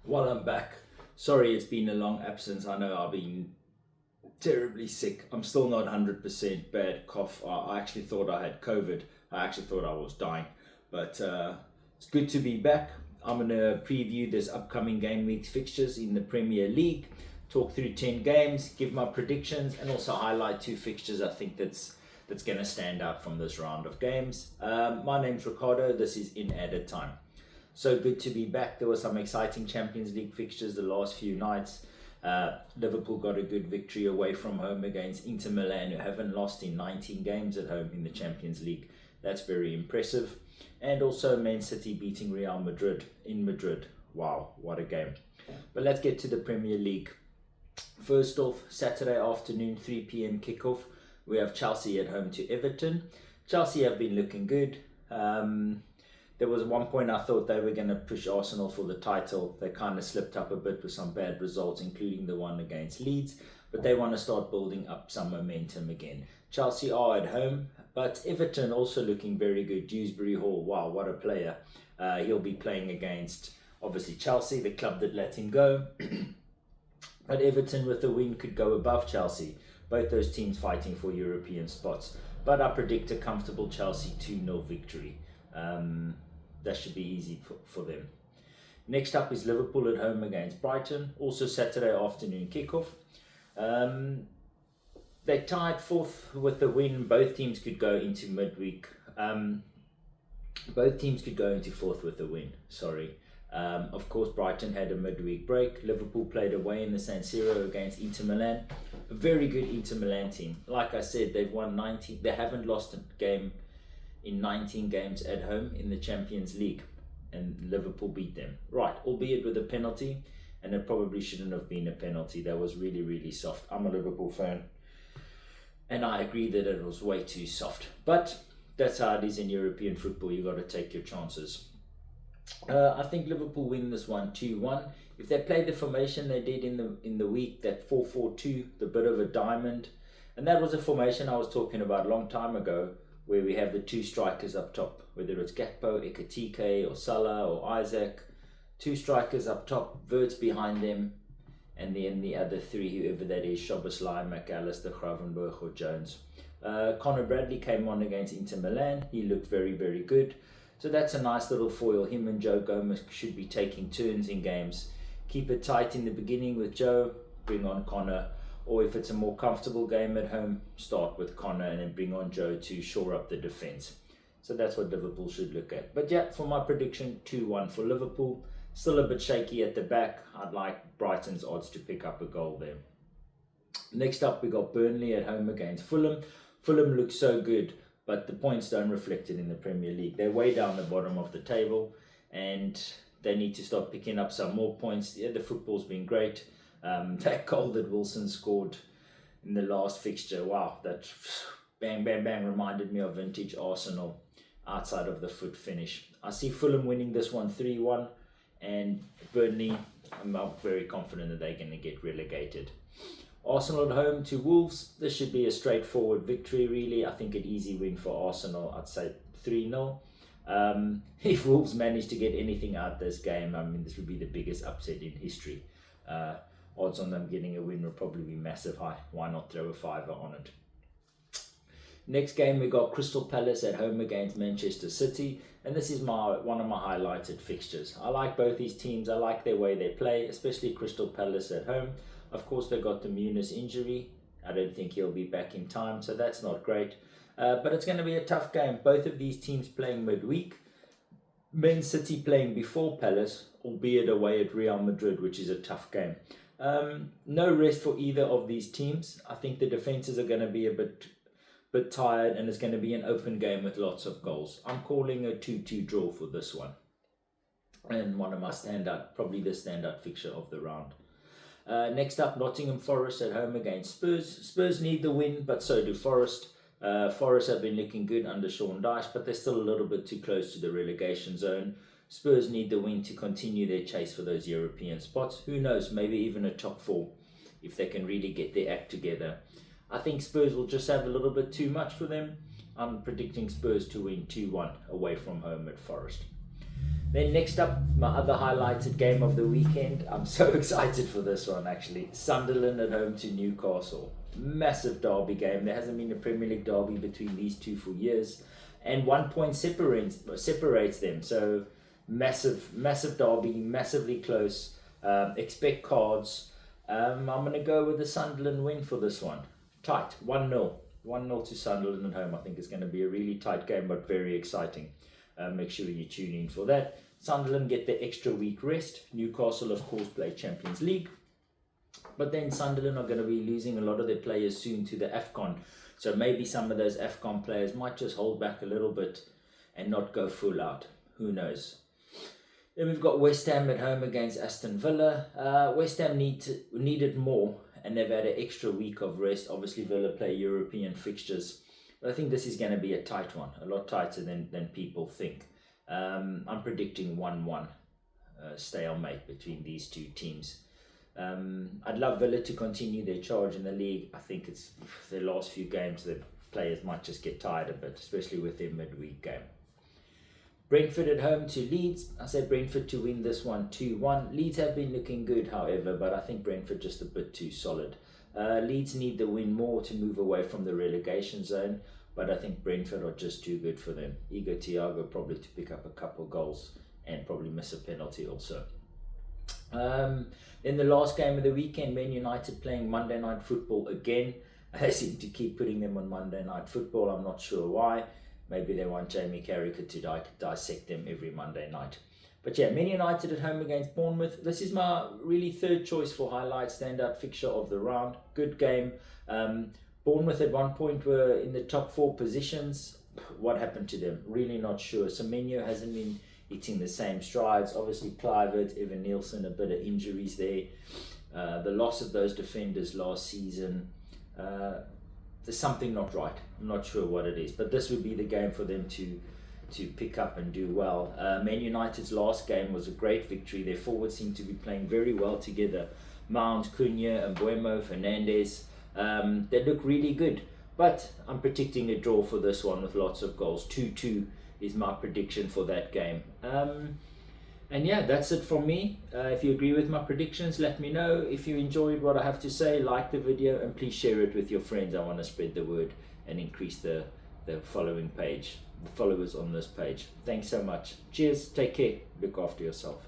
Well, I'm back. Sorry, it's been a long absence. I know I've been terribly sick. I'm still not 100% bad cough. I actually thought I had COVID. I actually thought I was dying. But it's good to be back. I'm going to preview this upcoming game week's fixtures in the Premier League, talk through 10 games, give my predictions, and also highlight two fixtures I think that's going to stand out from this round of games. My name's Ricardo. This is In Added Time. So good to be back. There were some exciting Champions League fixtures the last few nights. Liverpool got a good victory away from home against Inter Milan, who haven't lost in 19 games at home in the Champions League. That's very impressive. And also Man City beating Real Madrid in Madrid. Wow, what a game. But let's get to the Premier League. First off, Saturday afternoon, 3 p.m. kickoff. We have Chelsea at home to Everton. Chelsea have been looking good. There was one point I thought they were going to push Arsenal for the title. They kind of slipped up a bit with some bad results, including the one against Leeds. But they want to start building up some momentum again. Chelsea are at home, but Everton also looking very good. Dewsbury Hall, wow, what a player. He'll be playing against, obviously, Chelsea, the club that let him go. But Everton with the win could go above Chelsea. Both those teams fighting for European spots. But I predict a comfortable Chelsea 2-0 victory. That should be easy for them. Next up is Liverpool at home against Brighton. Also Saturday afternoon kickoff. They tied fourth with the win. Both teams could go into midweek. Both teams could go into fourth with the win. Sorry. Of course, Brighton had a midweek break. Liverpool played away in the San Siro against Inter Milan. A very good Inter Milan team. Like I said, they've won 19. They haven't lost a game in 19 games at home in the Champions League, and Liverpool beat them. Right, albeit with a penalty, and it probably shouldn't have been a penalty. That was really, really soft. I'm a Liverpool fan, and I agree that it was way too soft. But that's how it is in European football. You got to take your chances. I think Liverpool win this one 2-1. If they play the formation they did in the week, that 4-4-2, the bit of a diamond, and that was a formation I was talking about a long time ago, where we have the two strikers up top, whether it's Gakpo, Ekitike, or Salah, or Isaac. Two strikers up top, Verts behind them, and then the other three, whoever that is, Szoboszlai, McAllister, Gravenberch, or Jones. Conor Bradley came on against Inter Milan. He looked very, very good. So that's a nice little foil. Him and Joe Gomez should be taking turns in games. Keep it tight in the beginning with Joe, bring on Conor. Or if it's a more comfortable game at home, start with Conor and then bring on Joe to shore up the defence. So that's what Liverpool should look at. But yeah, for my prediction, 2-1 for Liverpool. Still a bit shaky at the back. I'd like Brighton's odds to pick up a goal there. Next up, we got Burnley at home against Fulham. Fulham looks so good, but the points don't reflect it in the Premier League. They're way down the bottom of the table, and they need to start picking up some more points. Yeah, the football's been great. That goal that Wilson scored in the last fixture, wow, that bang, bang, bang reminded me of vintage Arsenal outside of the foot finish. I see Fulham winning this one 3-1, and Burnley, I'm not very confident that they're going to get relegated. Arsenal at home to Wolves. This should be a straightforward victory, really. I think an easy win for Arsenal. I'd say 3-0. If Wolves manage to get anything out of this game, I mean, this would be the biggest upset in history. Odds on them getting a win will probably be massive high. Why not throw a fiver on it? Next game, we got Crystal Palace at home against Manchester City. And this is one of my highlighted fixtures. I like both these teams. I like their way they play, especially Crystal Palace at home. Of course, they got the Muniz injury. I don't think he'll be back in time, so that's not great. But it's going to be a tough game. Both of these teams playing midweek. Man City playing before Palace, albeit away at Real Madrid, which is a tough game. No rest for either of these teams. I think the defenses are going to be a bit tired, and it's going to be an open game with lots of goals. I'm calling a 2-2 draw for this one. And one of my probably the standout fixture of the round. Next up, Nottingham Forest at home against Spurs. Spurs need the win, but so do Forest. Forest have been looking good under Sean Dyche, but they're still a little bit too close to the relegation zone. Spurs need the win to continue their chase for those European spots. Who knows, maybe even a top four if they can really get their act together. I think Spurs will just have a little bit too much for them. I'm predicting Spurs to win 2-1 away from home at Forest. Then next up, my other highlighted game of the weekend. I'm so excited for this one actually. Sunderland at home to Newcastle. Massive derby game. There hasn't been a Premier League derby between these two for years. And 1 point separates them. So massive derby, massively close. Expect cards. I'm going to go with the Sunderland win for this one. Tight, 1-0. 1-0 to Sunderland at home. I think it's going to be a really tight game, but very exciting. Make sure you tune in for that. Sunderland get the extra week rest. Newcastle, of course, play Champions League. But then Sunderland are going to be losing a lot of their players soon to the AFCON. So maybe some of those AFCON players might just hold back a little bit and not go full out. Who knows? Then we've got West Ham at home against Aston Villa. West Ham needed more, and they've had an extra week of rest. Obviously, Villa play European fixtures. But I think this is going to be a tight one, a lot tighter than people think. I'm predicting 1-1 stalemate between these two teams. I'd love Villa to continue their charge in the league. I think it's their last few games, the players might just get tired a bit, especially with their midweek game. Brentford at home to Leeds. I say Brentford to win this one 2-1. Leeds have been looking good, however, but I think Brentford just a bit too solid. Leeds need the win more to move away from the relegation zone, but I think Brentford are just too good for them. Igor Thiago probably to pick up a couple goals and probably miss a penalty also. Then the last game of the weekend, Man United playing Monday Night Football again. They seem to keep putting them on Monday Night Football. I'm not sure why. Maybe they want Jamie Carragher to dissect them every Monday night. But yeah, Man United at home against Bournemouth. This is my really third choice for highlight standout fixture of the round. Good game. Bournemouth at one point were in the top 4 positions. What happened to them? Really not sure. Semenyo hasn't been hitting the same strides. Obviously, Kluivert, Evan Nielsen, a bit of injuries there. The loss of those defenders last season. There's something not right. I'm not sure what it is, but this would be the game for them to pick up and do well. Man United's last game was a great victory. Their forwards seem to be playing very well together. Mount, Cunha, Mbuemo, Fernandes. They look really good, but I'm predicting a draw for this one with lots of goals. 2-2 is my prediction for that game. And yeah, that's it from me. If you agree with my predictions, let me know. If you enjoyed what I have to say, like the video and please share it with your friends. I want to spread the word and increase the followers on this page. Thanks so much. Cheers, take care, look after yourself.